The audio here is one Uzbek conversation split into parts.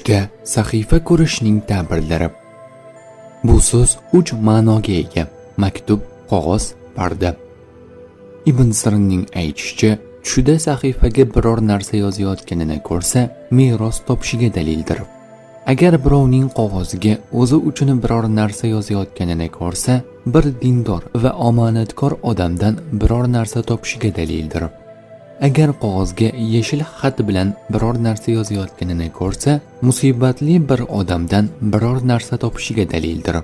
Tushda sahifa ko'rishning ta'birlari. Bu so'z 3 ma'noga ega: maktub, qog'oz, parda. Ibn Sirinning aytishicha, tushda sahifaga biror narsa yozayotganini ko'rsa, meros topishiga dalildir. Agar birovning qog'oziga o'zi uchun biror narsa yozayotganini ko'rsa, bir dindor va omonatkor odamdan biror narsa topishiga dalildir. Agar qog'ozga yashil xat bilan biror narsa yozayotganini ko'rsa, musibatli bir odamdan biror narsa topishiga dalildir.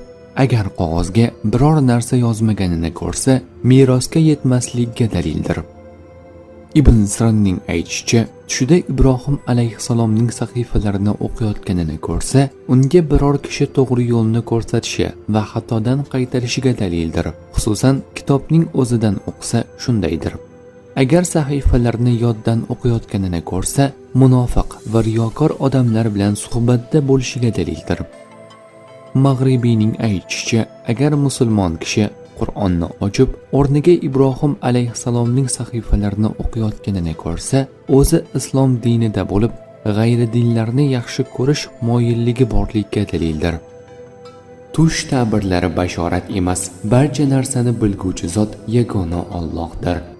Agar qog'ozga biror narsa yozmaganini ko'rsa, merosga yetmasligiga dalildir. Ibn Sirinning aytishicha, tushida Ibrohim alayhissalomning sahifalarini o'qiyotganini ko'rsa, unga biror kishi to'g'ri yo'lni ko'rsatishi va xatodan qaytarishiga dalildir. Xususan, kitobning o'zidan o'qisa shundaydir. Agar sahifalarni yoddan o'qiyotganini ko'rsa, munofiq va riyokor odamlar bilan suhbatda bo'lishiga dalildir. Mag'ribiyning aytishicha, agar musulmon kishi Qur'onni ochib, o'rniga Ibrohim alayhissalomning sahifalarini o'qiyotganini ko'rsa, o'zi islom dinida bo'lib, g'ayri dinlarni yaxshi ko'rish moyilligi borligiga dalildir. Tush ta'birlari bashorat emas, barcha narsani bilguvchi zot yagona Allohdir.